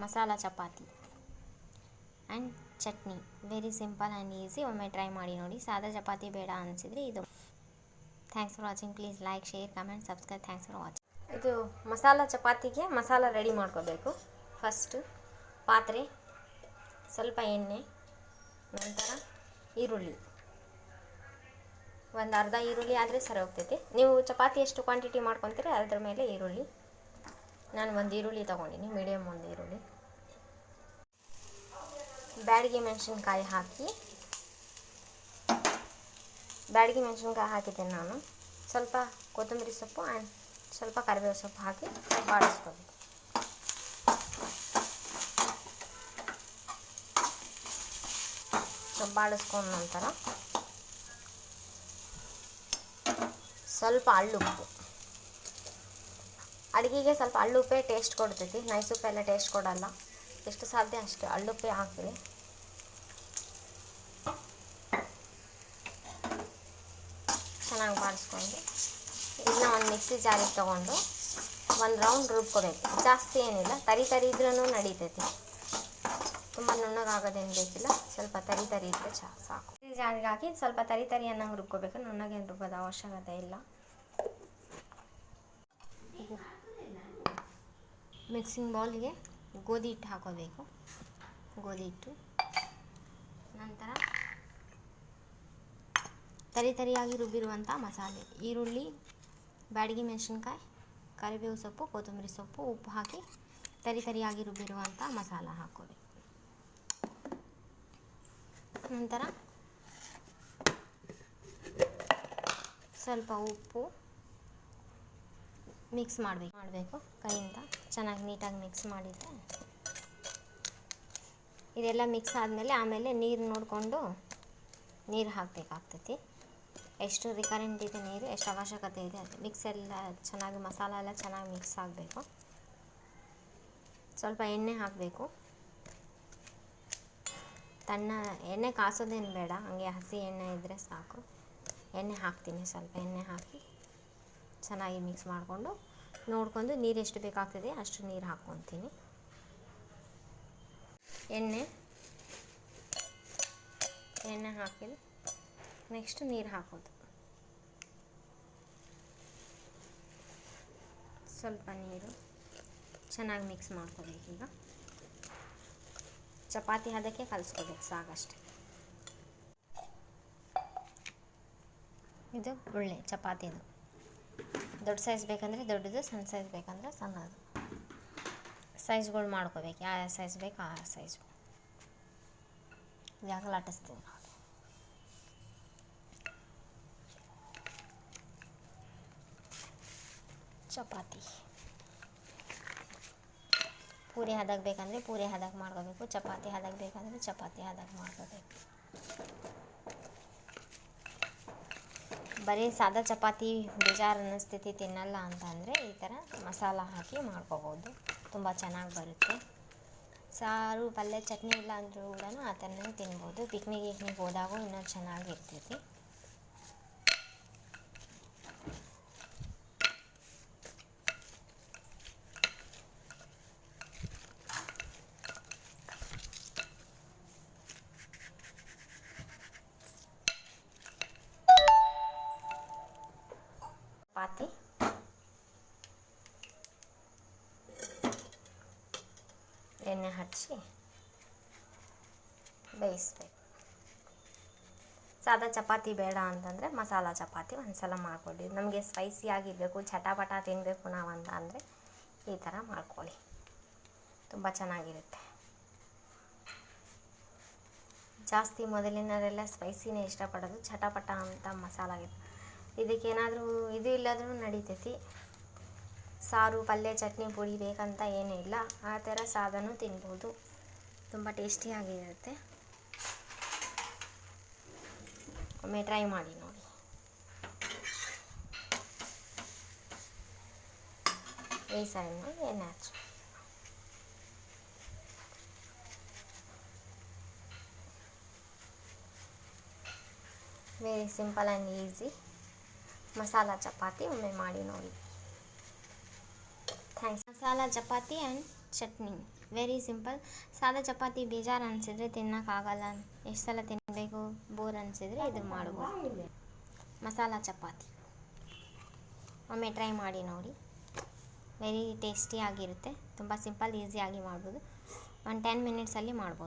Masala chapati and chutney. Very simple and easy. ಒಮ್ಮೆ try ಮಾಡಿ ನೋಡಿ. ಸಾದಾ ಚಪಾತಿ ಬೇಡ ಅನಿಸಿದರೆ ಇದು. Thanks for watching. Please like, share, comment, subscribe. Thanks for watching. ಇದು ಮಸಾಲ ಚಪಾತಿಗೆ ಮಸಾಲ ರೆಡಿ ಮಾಡ್ಕೋಬೇಕು. ಫಸ್ಟು ಪಾತ್ರೆ, ಸ್ವಲ್ಪ ಎಣ್ಣೆ, ನಂತರ ಈರುಳ್ಳಿ. ಒಂದು ಅರ್ಧ ಈರುಳ್ಳಿ ಆದರೆ ಸರಿ ಹೋಗ್ತೈತಿ. ನೀವು ಚಪಾತಿ ಎಷ್ಟು ಕ್ವಾಂಟಿಟಿ ಮಾಡ್ಕೊತೀರಿ ಅದ್ರ ಮೇಲೆ ಈರುಳ್ಳಿ. ನಾನು ಒಂದು ಈರುಳ್ಳಿ ತೊಗೊಂಡಿನಿ, ಮೀಡಿಯಮ್ ಒಂದು ಈರುಳ್ಳಿ. ಬ್ಯಾಡಗಿ ಮೆಣಸಿನ್ಕಾಯಿ ಹಾಕಿದ್ದೇನೆ ನಾನು. ಸ್ವಲ್ಪ ಕೊತ್ತಂಬರಿ ಸೊಪ್ಪು ಆ್ಯಂಡ್ ಸ್ವಲ್ಪ ಕರಿಬೇವು ಸೊಪ್ಪು ಹಾಕಿ ಬಾಡಿಸ್ಕೋಬೇಕು. ಸ್ವಲ್ಪ ಬಾಡಿಸ್ಕೊಂಡ ನಂತರ ಸ್ವಲ್ಪ ಹಳ್ಳುಪ್ಪು. ಅಡುಗೆಗೆ ಸ್ವಲ್ಪ ಹಳ್ಳುಪ್ಪೇ ಟೇಸ್ಟ್ ಕೊಡ್ತೈತಿ. ನೈಸುಪ್ಪೆಲ್ಲ ಟೇಸ್ಟ್ ಕೊಡಲ್ಲ. ಎಷ್ಟು ಸಾಧ್ಯ ಅಷ್ಟು ಹಳ್ಳುಪ್ಪೇ ಹಾಕ್ತೀವಿ. ಚೆನ್ನಾಗಿ ಬಾಡಿಸ್ಕೊಂಡು ಇದನ್ನ ಒಂದು ಮಿಕ್ಸಿ ಜಾರಿಗೆ ತೊಗೊಂಡು ಒಂದು ರೌಂಡ್ ರುಬ್ಕೋಬೇಕು. ಜಾಸ್ತಿ ಏನಿಲ್ಲ, ತರಿ ಇದ್ರೂ ನಡೀತೈತಿ. ತುಂಬ ನುಣ್ಣಗಾಗೋದೇನು ಬೇಕಿಲ್ಲ. ಸ್ವಲ್ಪ ತರಿ ಇದ್ದರೆ ಸಾಕು. ಮಿಕ್ಸಿ ಜಾರಿಗೆ ಹಾಕಿ ಸ್ವಲ್ಪ ತರಿ ಅನ್ನಂಗೆ ರುಬ್ಕೋಬೇಕು. ನುಣ್ಣಗೇನು ರುಬ್ಬೋದು ಅವಶ್ಯಕತೆ ಇಲ್ಲ. ಮಿಕ್ಸಿಂಗ್ ಬೌಲ್ಗೆ ಗೋಧಿ ಹಿಟ್ಟು ಹಾಕೋಬೇಕು. ಗೋಧಿ ಹಿಟ್ಟು ನಂತರ ತರಿಯಾಗಿ ರುಬ್ಬಿರುವಂಥ ಮಸಾಲೆ, ಈರುಳ್ಳಿ, ಬ್ಯಾಡಗಿ ಮೆಣಸಿನ್ಕಾಯಿ, ಕರಿಬೇವು ಸೊಪ್ಪು, ಕೊತ್ತಂಬರಿ ಸೊಪ್ಪು, ಉಪ್ಪು ಹಾಕಿ ತರಿಯಾಗಿ ರುಬ್ಬಿರುವಂಥ ಮಸಾಲ ಹಾಕೋಬೇಕು. ನಂತರ ಸ್ವಲ್ಪ ಉಪ್ಪು ಮಿಕ್ಸ್ ಮಾಡಬೇಕು ಕೈಯಿಂದ. ಚೆನ್ನಾಗಿ ನೀಟಾಗಿ ಮಿಕ್ಸ್ ಮಾಡಿದರೆ ಇದೆಲ್ಲ ಮಿಕ್ಸ್ ಆದಮೇಲೆ ಆಮೇಲೆ ನೀರು ನೋಡಿಕೊಂಡು ನೀರು ಹಾಕಬೇಕಾಗ್ತೈತಿ. ಎಷ್ಟು ರಿಕರೆಂಟ್ ಇದೆ ನೀರು, ಎಷ್ಟು ಅವಶ್ಯಕತೆ ಇದೆ ಅದು. ಮಿಕ್ಸ್ ಎಲ್ಲ ಚೆನ್ನಾಗಿ ಮಸಾಲ ಎಲ್ಲ ಚೆನ್ನಾಗಿ ಮಿಕ್ಸ್ ಆಗಬೇಕು. ಸ್ವಲ್ಪ ಎಣ್ಣೆ ಹಾಕಬೇಕು. ಎಣ್ಣೆ ಕಾಸೋದೇನು ಬೇಡ, ಹಾಗೆ ಹಸಿ ಎಣ್ಣೆ ಇದ್ದರೆ ಸಾಕು. ಎಣ್ಣೆ ಹಾಕ್ತೀನಿ. ಸ್ವಲ್ಪ ಎಣ್ಣೆ ಹಾಕಿ ಚೆನ್ನಾಗಿ ಮಿಕ್ಸ್ ಮಾಡಿಕೊಂಡು ನೋಡ್ಕೊಂಡು ನೀರು ಎಷ್ಟು ಬೇಕಾಗ್ತದೆ ಅಷ್ಟು ನೀರು ಹಾಕ್ಕೊತೀನಿ. ಎಣ್ಣೆ ಹಾಕಿದ್ದು ನೆಕ್ಸ್ಟ್ ನೀರು ಹಾಕೋದು. ಸ್ವಲ್ಪ ನೀರು ಚೆನ್ನಾಗಿ ಮಿಕ್ಸ್ ಮಾಡ್ಕೋಬೇಕು. ಈಗ ಚಪಾತಿ ಹದಕ್ಕೆ ಕಲಿಸ್ಕೋಬೇಕು, ಸಾಕಷ್ಟೆ. ಇದು ಒಳ್ಳೆ ಚಪಾತಿದು. ದೊಡ್ಡ ಸೈಜ್ ಬೇಕಂದರೆ ದೊಡ್ಡದು, ಸಣ್ಣ ಸೈಜ್ ಬೇಕಂದರೆ ಸಣ್ಣದು. ಸೈಜ್ಗಳು ಮಾಡ್ಕೋಬೇಕು. ಯಾವ ಸೈಜ್ ಬೇಕು ಆ ಸೈಜು. ಇದಾಗ ಲಟ್ಟಿಸ್ತೀವಿ ನಾವು. ಚಪಾತಿ ಪೂರಿ ಹದಕ್ಕೆ ಬೇಕಂದರೆ ಪೂರಿ ಹದಕ್ಕೆ ಮಾಡ್ಕೋಬೇಕು. ಚಪಾತಿ ಹದಕ್ಕೆ ಬೇಕಂದರೆ ಚಪಾತಿ ಹದಕ್ಕೆ ಮಾಡ್ಕೋಬೇಕು. ಬರೀ ಸಾದಾ ಚಪಾತಿ ಬೇಜಾರು ಅನ್ನಿಸ್ತೈತಿ ತಿನ್ನಲ್ಲ ಅಂತ ಅಂದರೆ ಈ ಥರ ಮಸಾಲ ಹಾಕಿ ಮಾಡ್ಕೋಬೋದು. ತುಂಬ ಚೆನ್ನಾಗಿ ಬರುತ್ತೆ. ಸಾರು, ಪಲ್ಯ, ಚಟ್ನಿ ಇಲ್ಲ ಅಂದರೂ ಕೂಡ ಆ ಥರನೇ ತಿನ್ಬೋದು. ಪಿಕ್ನಿಕ್ ಹೋದಾಗೂ ಇನ್ನೂ ಚೆನ್ನಾಗಿರ್ತೈತಿ. ಚಪಾತಿ ಎಣ್ಣೆ ಹಚ್ಚಿ ಬೇಯಿಸ್ಬೇಕು. ಸಾದಾ ಚಪಾತಿ ಬೇಡ ಅಂತಂದರೆ ಮಸಾಲ ಚಪಾತಿ ಒಂದು ಸಲ ಮಾಡ್ಕೊಳ್ಳಿ. ನಮಗೆ ಸ್ಪೈಸಿ ಆಗಿರಬೇಕು, ಚಟಾಪಟ ತಿನ್ನಬೇಕು ನಾವು ಅಂತ ಅಂದರೆ ಈ ಥರ ಮಾಡ್ಕೊಳ್ಳಿ. ತುಂಬ ಚೆನ್ನಾಗಿರುತ್ತೆ. ಜಾಸ್ತಿ ಮೊದಲಿನವರೆಲ್ಲ ಸ್ಪೈಸಿನೇ ಇಷ್ಟಪಡೋದು, ಚಟಾಪಟ ಅಂತ ಮಸಾಲ ಆಗಿದೆ. ಇದಕ್ಕೇನಾದರೂ ಇದು ಇಲ್ಲಾದ್ರೂ ನಡೀತೈತಿ. ಸಾರು, ಪಲ್ಯ, ಚಟ್ನಿ, ಪುಡಿ ಬೇಕಂತ ಏನೂ ಇಲ್ಲ. ಆ ಥರ ಸಾದನೂ ತಿನ್ಬೋದು. ತುಂಬ ಟೇಸ್ಟಿಯಾಗಿರುತ್ತೆ. ಒಮ್ಮೆ ಟ್ರೈ ಮಾಡಿ ನೋಡಿ. ಈ ಸೈಡ್ನ ಎಣ್ಣೆ ಹಚ್ಚು. Very simple and easy masala chapati ಒಮ್ಮೆ ಮಾಡಿ ನೋಡಿ. Thanks. Masala chapati and chutney. Very simple. ಸಾದಾ ಚಪಾತಿ ಬೇಜಾರು ಅನಿಸಿದರೆ ತಿನ್ನೋಕ್ಕಾಗಲ್ಲ, ಎಷ್ಟು ಸಲ ತಿನ್ನಬೇಕು ಬೋರ್ ಅನಿಸಿದರೆ ಇದು ಮಾಡ್ಬೋದು. ಮಸಾಲ ಚಪಾತಿ ಒಮ್ಮೆ ಟ್ರೈ ಮಾಡಿ ನೋಡಿ, ವೆರಿ ಟೇಸ್ಟಿಯಾಗಿರುತ್ತೆ. ತುಂಬ ಸಿಂಪಲ್, ಈಸಿಯಾಗಿ ಮಾಡ್ಬೋದು. ಒಂದು 10 ಮಿನಿಟ್ಸಲ್ಲಿ ಮಾಡ್ಬೋದು.